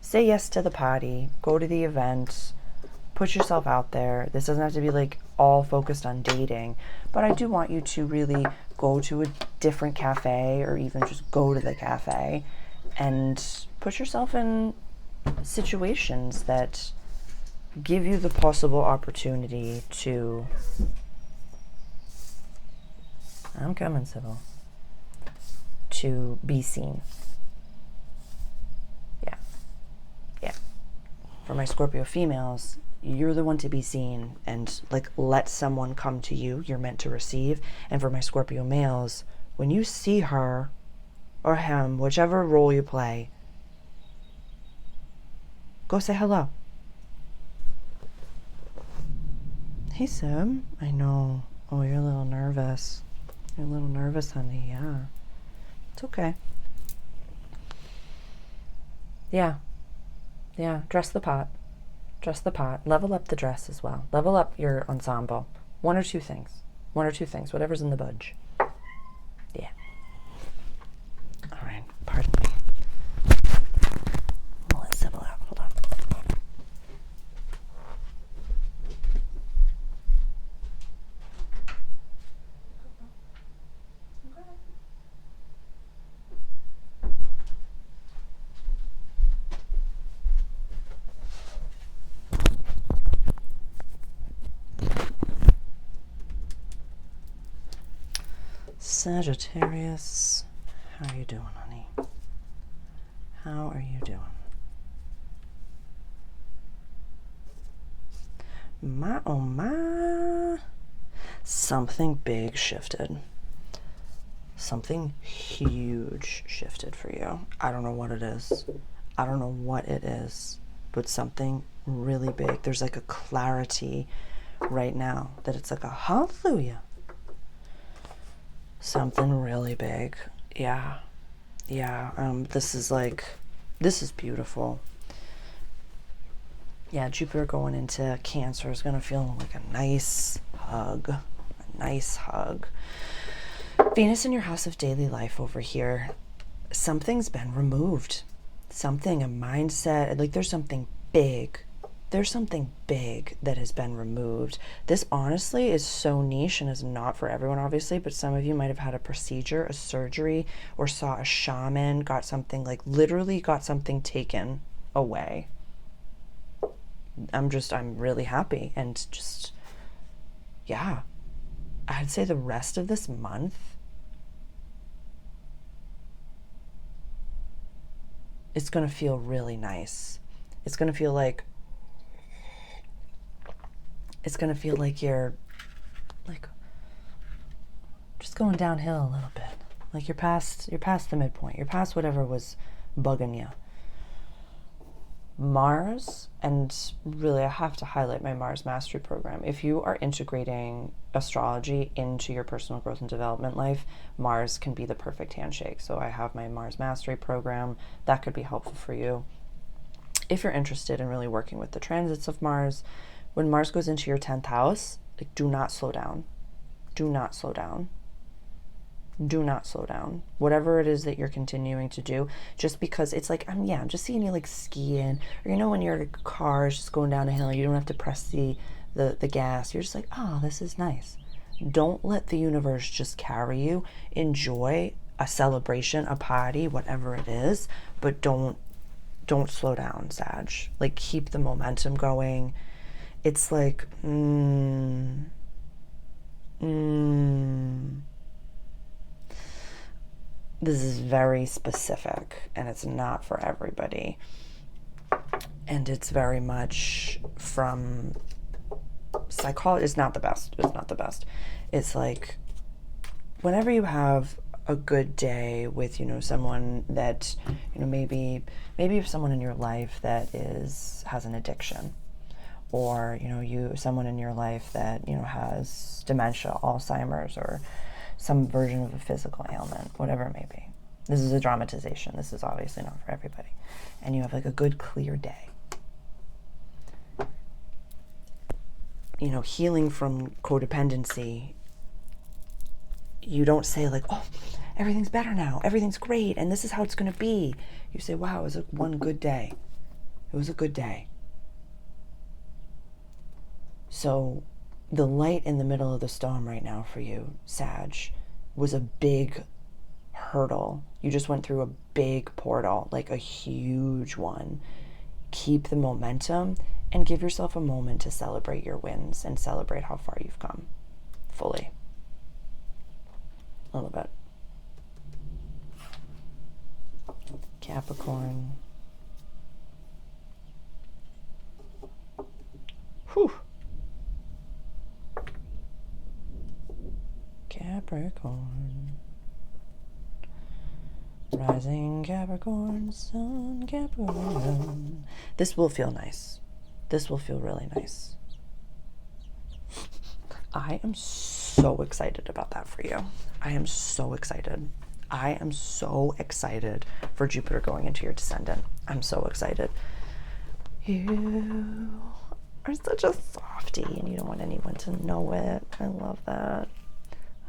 say yes to the party. Go to the event. Put yourself out there. This doesn't have to be, like, all focused on dating. But I do want you to really go to a different cafe, or even just go to the cafe and put yourself in situations that give you the possible opportunity to, I'm coming, Sybil, to be seen. Yeah. For my Scorpio females, you're the one to be seen, and like, let someone come to you. You're meant to receive. And for my Scorpio males, when you see her or him, whichever role you play, go say hello. Hey, Sim. I know. Oh, you're a little nervous. You're a little nervous, honey. Yeah. It's okay. Yeah. Yeah. Dress the pot. Dress the pot. Level up the dress as well. Level up your ensemble. One or two things. One or two things. Whatever's in the budge. Yeah. All right. Pardon me. Let Sybil out. Hold on. Sagittarius, how are you doing, honey? How are you doing? My, oh my. Something big shifted. Something huge shifted for you. I don't know what it is. I don't know what it is, but something really big. There's like a clarity right now that it's like a hallelujah. Something really big. Yeah. Yeah. This is beautiful. Yeah, Jupiter going into Cancer is going to feel like a nice hug. A nice hug. Venus in your house of daily life over here. Something's been removed. Something, a mindset, like there's something big. There's something big that has been removed. This honestly is so niche and is not for everyone, obviously, but some of you might have had a procedure, a surgery, or saw a shaman, got something, like literally got something taken away. I'm really happy. And just, yeah, I'd say the rest of this month it's going to feel really nice. It's going to feel like you're like just going downhill a little bit. Like you're past the midpoint. You're past whatever was bugging you. Mars, and really I have to highlight my Mars Mastery Program. If you are integrating astrology into your personal growth and development life, Mars can be the perfect handshake. So I have my Mars Mastery Program. That could be helpful for you. If you're interested in really working with the transits of Mars, when Mars goes into your 10th house, like, do not slow down. Do not slow down. Do not slow down. Whatever it is that you're continuing to do, just because it's like, I'm just seeing you like skiing, or when your car is just going down a hill, you don't have to press the gas. You're just like, oh, this is nice. Don't let the universe just carry you. Enjoy a celebration, a party, whatever it is, but don't slow down, Sag. Like, keep the momentum going. It's like, this is very specific, and it's not for everybody. And it's very much from psychology. It's not the best. It's like, whenever you have a good day with, someone that, maybe someone in your life that has an addiction, or, someone in your life that, has dementia, Alzheimer's, or some version of a physical ailment, whatever it may be. This is a dramatization. This is obviously not for everybody. And you have like a good, clear day. Healing from codependency, you don't say like, oh, everything's better now, everything's great, and this is how it's going to be. You say, wow, it was one good day. It was a good day. So the light in the middle of the storm right now for you, Sag, was a big hurdle. You just went through a big portal, like a huge one. Keep the momentum and give yourself a moment to celebrate your wins and celebrate how far you've come fully. A little bit. Capricorn. Whew. Capricorn. Rising Capricorn, Sun Capricorn. This will feel nice. This will feel really nice. I am so excited about that for you. I am so excited. I am so excited for Jupiter going into your descendant. I'm so excited. You are such a softie and you don't want anyone to know it. I love that.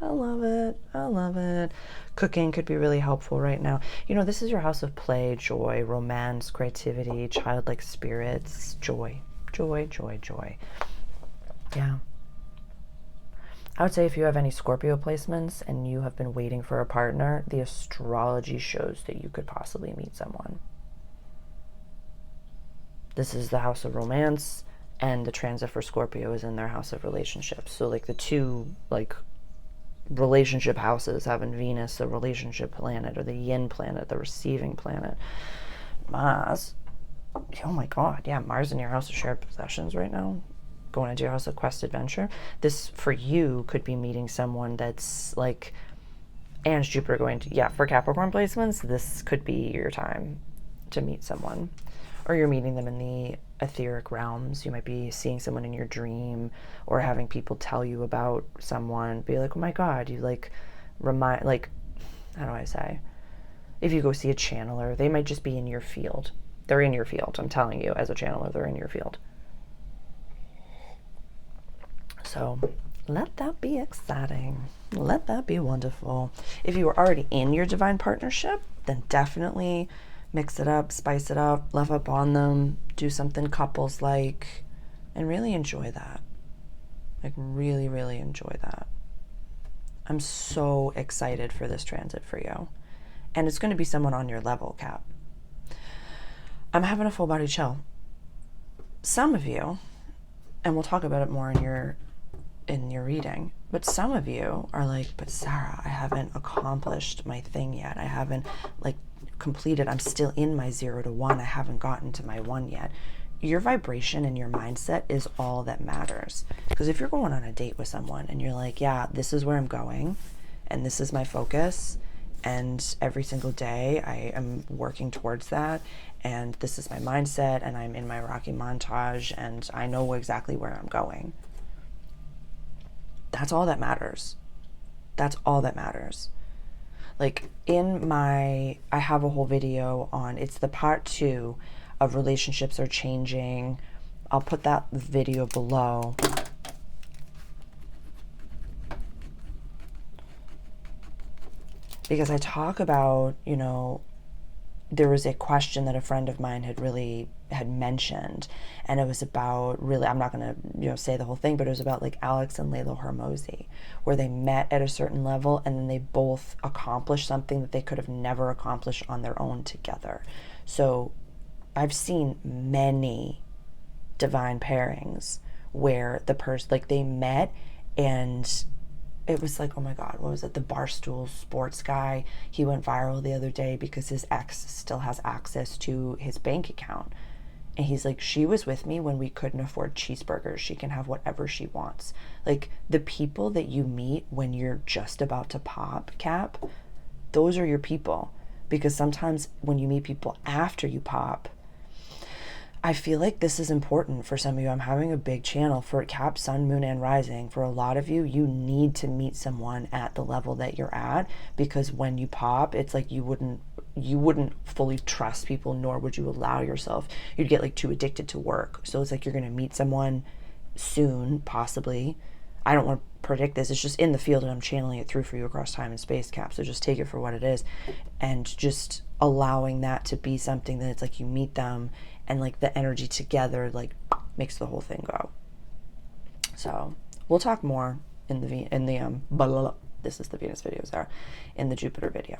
I love it. I love it. Cooking could be really helpful right now. You know, this is your house of play, joy, romance, creativity, childlike spirits, joy, joy, joy, joy. Yeah. I would say if you have any Scorpio placements and you have been waiting for a partner, the astrology shows that you could possibly meet someone. This is the house of romance, and the transit for Scorpio is in their house of relationships. So like the two like relationship houses having Venus, the relationship planet, or the yin planet, the receiving planet. Mars, oh my God, yeah, Mars in your house of shared possessions right now, going into your house of quest adventure. This for you could be meeting someone that's like, and Jupiter going to, yeah, for Capricorn placements, this could be your time to meet someone, or you're meeting them in the etheric realms. You might be seeing someone in your dream, or having people tell you about someone, be like, oh my God, you like remind, like, how do I say, if you go see a channeler, they might just be in your field. They're in your field. I'm telling you, as a channeler, they're in your field. So let that be exciting. Let that be wonderful. If you were already in your divine partnership, then definitely mix it up, spice it up, love up on them, do something couples like, and really enjoy that. Like really, really enjoy that. I'm so excited for this transit for you. And it's going to be someone on your level, Cap. I'm having a full body chill. Some of you, and we'll talk about it more in your reading, but some of you are like, but Sarah, I haven't accomplished my thing yet. I haven't like completed. I'm still in my 0 to 1. I haven't gotten to my 1 yet. Your vibration and your mindset is all that matters. Because if you're going on a date with someone and you're like, yeah, this is where I'm going and this is my focus, and every single day I am working towards that, and this is my mindset, and I'm in my Rocky montage, and I know exactly where I'm going. That's all that matters. That's all that matters. Like I have a whole video on, it's the part 2 of relationships are changing. I'll put that video below. Because I talk about, you know, there was a question that a friend of mine had mentioned, and it was about, really, I'm not going to say the whole thing, but it was about like Alex and Layla Hormozy, where they met at a certain level and then they both accomplished something that they could have never accomplished on their own together. So I've seen many divine pairings where the person, like, they met and it was like, oh my God, what was it? The Barstool Sports guy, he went viral the other day because his ex still has access to his bank account. And he's like, she was with me when we couldn't afford cheeseburgers. She can have whatever she wants. Like, the people that you meet when you're just about to pop, Cap, those are your people. Because sometimes when you meet people after you pop, I feel like this is important for some of you. I'm having a big channel for Cap, Sun, Moon, and Rising. For a lot of you, you need to meet someone at the level that you're at, because when you pop, it's like you wouldn't fully trust people, nor would you allow yourself. You'd get like too addicted to work. So it's like you're going to meet someone soon, possibly. I don't want to predict this. It's just in the field and I'm channeling it through for you across time and space, Cap. So just take it for what it is, and just allowing that to be something that it's like you meet them and like the energy together like makes the whole thing go. So we'll talk more in the this is the Venus video, Sarah, in the Jupiter video.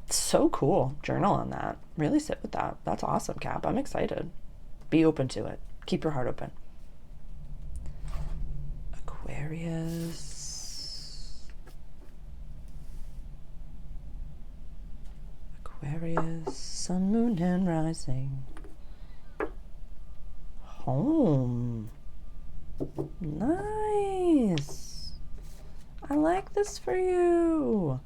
So cool. Journal on that. Really sit with that. That's awesome, Cap. I'm excited. Be open to it. Keep your heart open. Aquarius, Sun, Moon, and Rising. Home. Nice. I like this for you.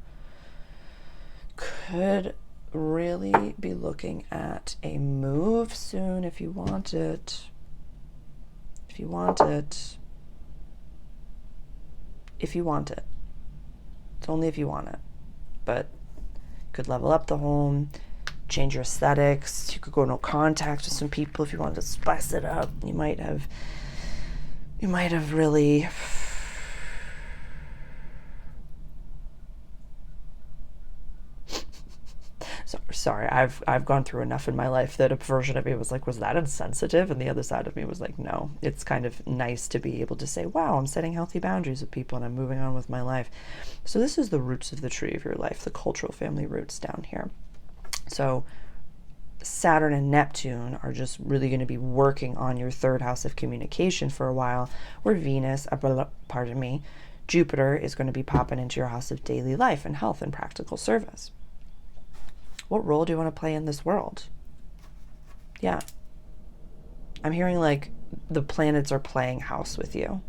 Could really be looking at a move soon if you want it. If you want it. If you want it. It's only if you want it. But Could level up the home, change your aesthetics. You could go no contact with some people if you wanted to spice it up. You might have really sorry, I've gone through enough in my life that a version of me was like, was that insensitive? And the other side of me was like, no, it's kind of nice to be able to say, wow, I'm setting healthy boundaries with people and I'm moving on with my life. So this is the roots of the tree of your life, the cultural family roots down here. So Saturn and Neptune are just really going to be working on your third house of communication for a while, where Venus, Jupiter is going to be popping into your house of daily life and health and practical service. What role do you want to play in this world? Yeah. I'm hearing like the planets are playing house with you.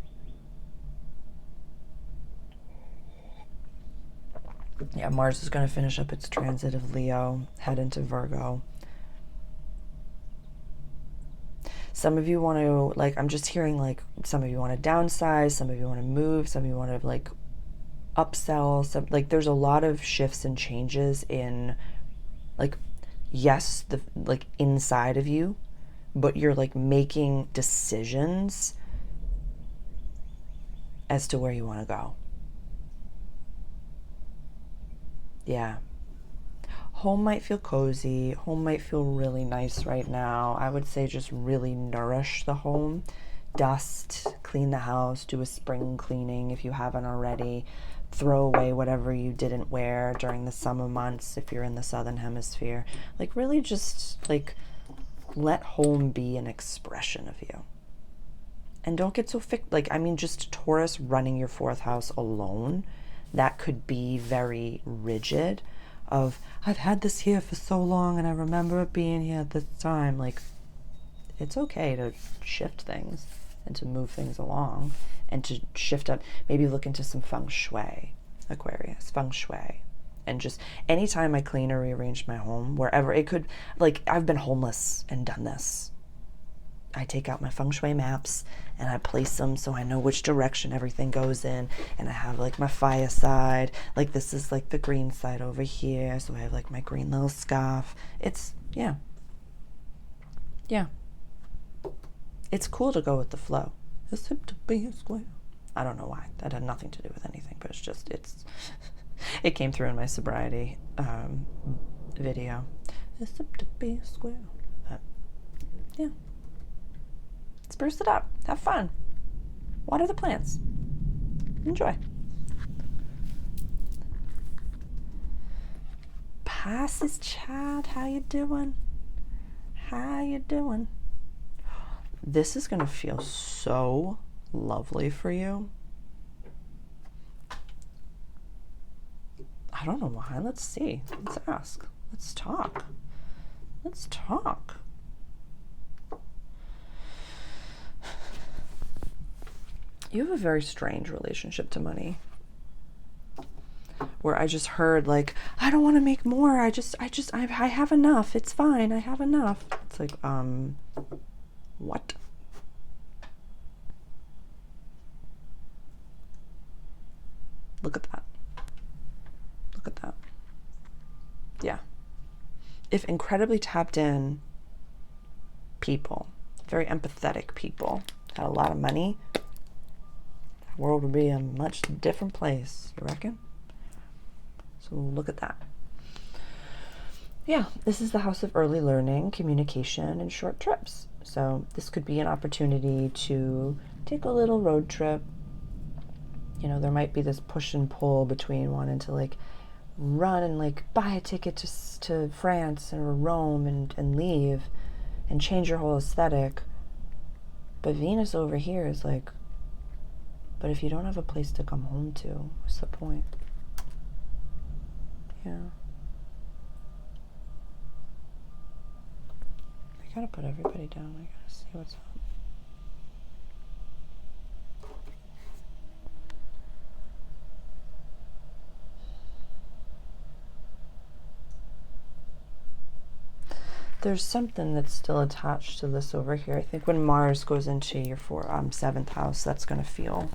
Yeah, Mars is going to finish up its transit of Leo, head into Virgo. Some of you want to, like, I'm just hearing like some of you want to downsize, some of you want to move, some of you want to like upsell, some, like there's a lot of shifts and changes in, like, yes, the like inside of you, but you're like making decisions as to where you want to go. Yeah. Home might feel cozy. Home might feel really nice right now. I would say just really nourish the home. Dust, clean the house, do a spring cleaning if you haven't already. Throw away whatever you didn't wear during the summer months if you're in the southern hemisphere. Like really just like let home be an expression of you. And don't get so fixed. Like, I mean, just Taurus running your fourth house alone, that could be very rigid of, I've had this here for so long and I remember it being here at this time. Like, it's okay to shift things and to move things along and to shift up. Maybe look into some feng shui, Aquarius, feng shui. And just anytime I clean or rearrange my home, wherever it could, like, I've been homeless and done this. I take out my feng shui maps and I place them so I know which direction everything goes in, and I have like my fire side, like this is like the green side over here, so I have like my green little scarf. It's yeah, it's cool to go with the flow. It's hip to be a square. I don't know why, that had nothing to do with anything, but it's it came through in my sobriety video. It's hip to be a square. But yeah, spruce it up, have fun, water the plants, enjoy. Pisces child, how you doing? How you doing? This is gonna feel so lovely for you. I don't know why. Let's see. Let's ask. Let's talk. Let's talk. You have a very strange relationship to money, where I just heard like, I don't want to make more. I have enough. It's fine. I have enough. It's like, what? Look at that. Look at that. Yeah. If incredibly tapped in people, very empathetic people, had a lot of money, the world would be a much different place, you reckon? So look at that. Yeah, this is the house of early learning, communication, and short trips. So this could be an opportunity to take a little road trip. You know, there might be this push and pull between wanting to like run and like buy a ticket to France or Rome and leave and change your whole aesthetic. But Venus over here is like, but if you don't have a place to come home to, what's the point? Yeah. I gotta put everybody down. I gotta see what's up. There's something that's still attached to this over here. I think when Mars goes into your seventh house, that's going to feel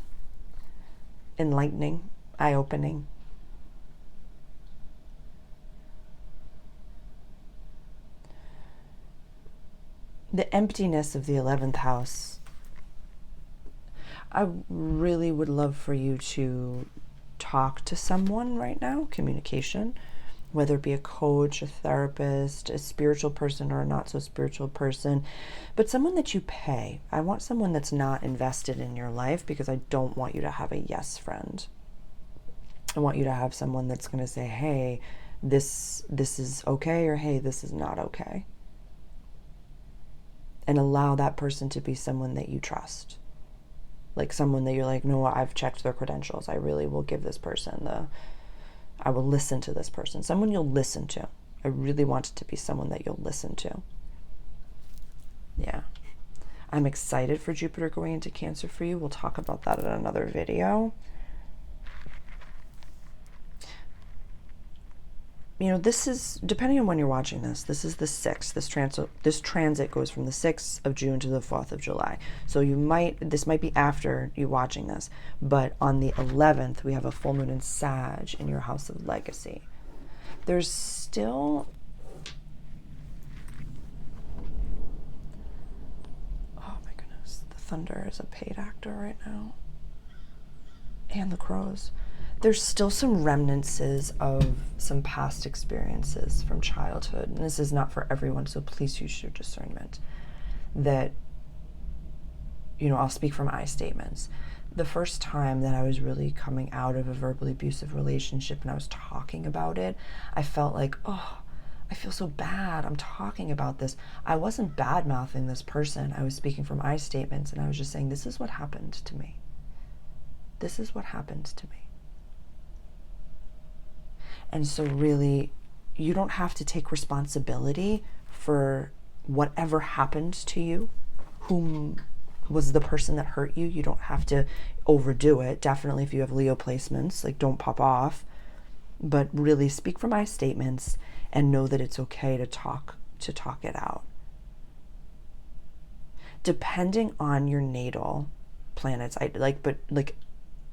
enlightening, eye-opening. the emptiness of the 11th house, I really would love for you to talk to someone right now, communication, whether it be a coach, a therapist, a spiritual person, or a not so spiritual person, but someone that you pay. I want someone that's not invested in your life, because I don't want you to have a yes friend. I want you to have someone that's going to say, hey, this is okay, or hey, this is not okay. And allow that person to be someone that you trust. Like someone that you're like, no, I've checked their credentials. I really will give this person I will listen to this person. Someone you'll listen to. I really want it to be someone that you'll listen to. Yeah. I'm excited for Jupiter going into Cancer for you. We'll talk about that in another video. You know, this is, depending on when you're watching this is the 6th. This transit goes from the 6th of June to the 4th of July. So this might be after you watching this, but on the 11th, we have a full moon in Sag in your house of legacy. There's still, oh my goodness, the thunder is a paid actor right now. And the crows. There's still some remnants of some past experiences from childhood. And this is not for everyone, so please use your discernment. That, you know, I'll speak from my statements. The first time that I was really coming out of a verbally abusive relationship and I was talking about it, I felt like, oh, I feel so bad. I'm talking about this. I wasn't bad-mouthing this person. I was speaking from my statements, and I was just saying, this is what happened to me. This is what happened to me. And so really, you don't have to take responsibility for whatever happened to you, whom was the person that hurt you. You don't have to overdo it. Definitely if you have Leo placements, like, don't pop off. But really speak from my statements and know that it's okay to talk it out. Depending on your natal planets,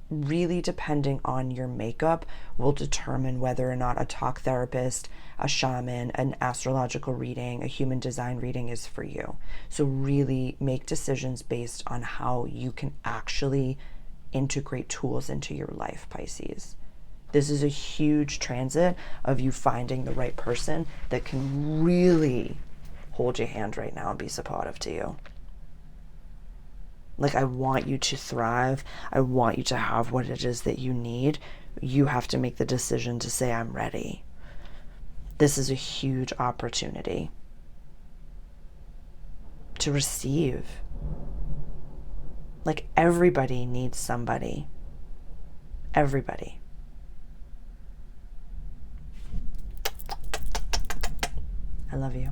really depending on your makeup will determine whether or not a talk therapist, a shaman, an astrological reading, a human design reading is for you. So really make decisions based on how you can actually integrate tools into your life, Pisces. This is a huge transit of you finding the right person that can really hold your hand right now and be supportive to you. Like, I want you to thrive. I want you to have what it is that you need. You have to make the decision to say, I'm ready. This is a huge opportunity to receive. Like, everybody needs somebody. Everybody. I love you.